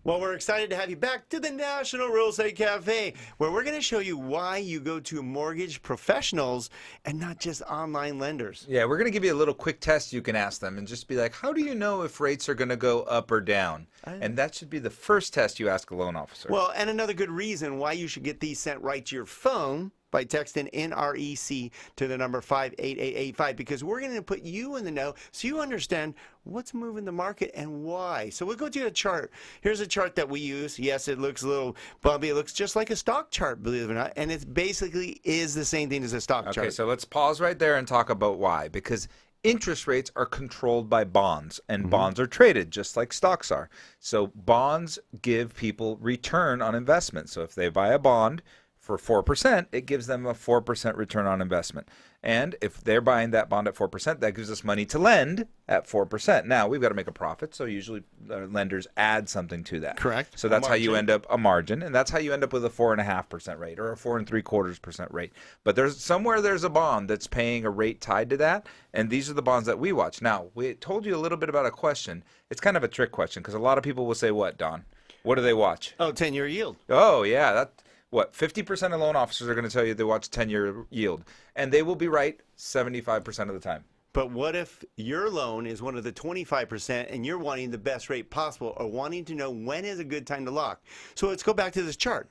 Well, we're excited to have you back to the National Real Estate Cafe, where we're going to show you why you go to mortgage professionals and not just online lenders. Yeah, we're going to give you a little quick test you can ask them and just be like, how do you know if rates are going to go up or down? And that should be the first test you ask a loan officer. Well, and another good reason why you should get these sent right to your phone by texting NREC to the number 58885, because we're going to put you in the know so you understand what's moving the market and why. So we'll go to a chart. Here's a chart that we use. Yes, it looks a little bumpy. It looks just like a stock chart, believe it or not, and it basically is the same thing as a stock chart. Okay, so let's pause right there and talk about why. Because interest rates are controlled by bonds, and bonds are traded just like stocks are. So bonds give people return on investment. So if they buy a bond for 4%, it gives them a 4% return on investment. And if they're buying that bond at 4%, that gives us money to lend at 4%. Now, we've got to make a profit, so usually lenders add something to that. Correct. So that's how you end up a margin, and that's how you end up with a 4.5% rate or a 4.75% rate. But there's a bond that's paying a rate tied to that, and these are the bonds that we watch. Now, we told you a little bit about a question. It's kind of a trick question because a lot of people will say, what, Don? What do they watch? Oh, 10-year yield. Oh, yeah, what, 50% of loan officers are going to tell you they watch 10-year yield, and they will be right 75% of the time. But what if your loan is one of the 25% and you're wanting the best rate possible or wanting to know when is a good time to lock? So let's go back to this chart.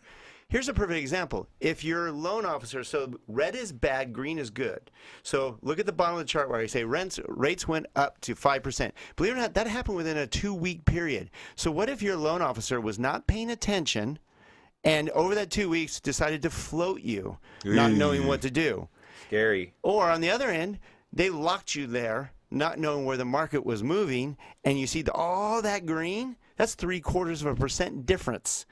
Here's a perfect example. If your loan officer, so red is bad, green is good. So look at the bottom of the chart where I say rates went up to 5%. Believe it or not, that happened within a 2-week period. So what if your loan officer was not paying attention and over that 2 weeks decided to float you, not knowing what to do? Scary. Or on the other end, they locked you there, not knowing where the market was moving, and you see all that green? That's 0.75% difference.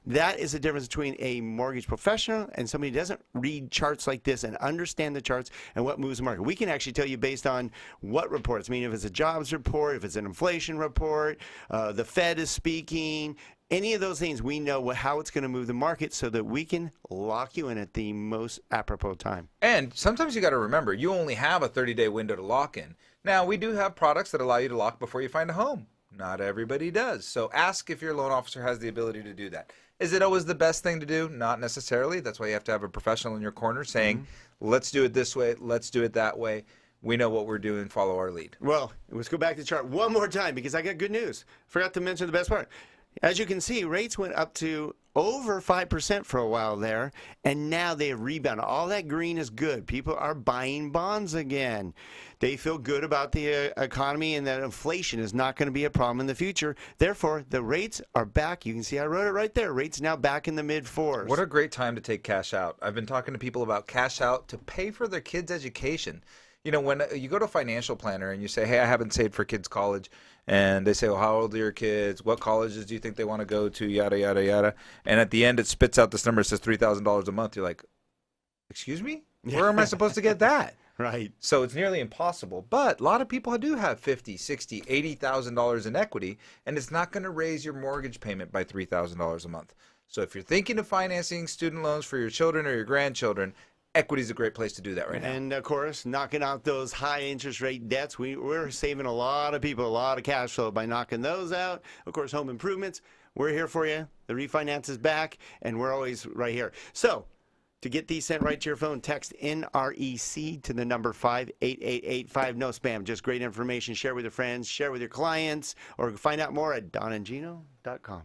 That is the difference between a mortgage professional and somebody who doesn't read charts like this and understand the charts and what moves the market. We can actually tell you based on what reports. I mean, if it's a jobs report, if it's an inflation report, the Fed is speaking, any of those things, we know how it's going to move the market so that we can lock you in at the most apropos time. And sometimes you got to remember, you only have a 30-day window to lock in. Now, we do have products that allow you to lock before you find a home. Not everybody does. So ask if your loan officer has the ability to do that. Is it always the best thing to do? Not necessarily. That's why you have to have a professional in your corner saying, let's do it this way, let's do it that way. We know what we're doing, follow our lead. Well, let's go back to the chart one more time because I got good news. Forgot to mention the best part. As you can see, rates went up to over 5% for a while there, and now they have rebounded. All that green is good. People are buying bonds again. They feel good about the economy and that inflation is not going to be a problem in the future. Therefore, the rates are back. You can see I wrote it right there. Rates now back in the mid-4s. What a great time to take cash out. I've been talking to people about cash out to pay for their kids' education. You know, when you go to a financial planner and you say, hey, I haven't saved for kids' college, and they say, well, how old are your kids? What colleges do you think they want to go to? Yada, yada, yada. And at the end, it spits out this number that says $3,000 a month. You're like, excuse me? Where am I supposed to get that? Right. So it's nearly impossible. But a lot of people do have $50,000, $60,000, $80,000 in equity, and it's not going to raise your mortgage payment by $3,000 a month. So if you're thinking of financing student loans for your children or your grandchildren, equity is a great place to do that right now. And, of course, knocking out those high interest rate debts. We're saving a lot of people a lot of cash flow by knocking those out. Of course, home improvements, we're here for you. The refinance is back, and we're always right here. So to get these sent right to your phone, text NREC to the number 58885. No spam, just great information. Share with your friends, share with your clients, or find out more at donandgino.com.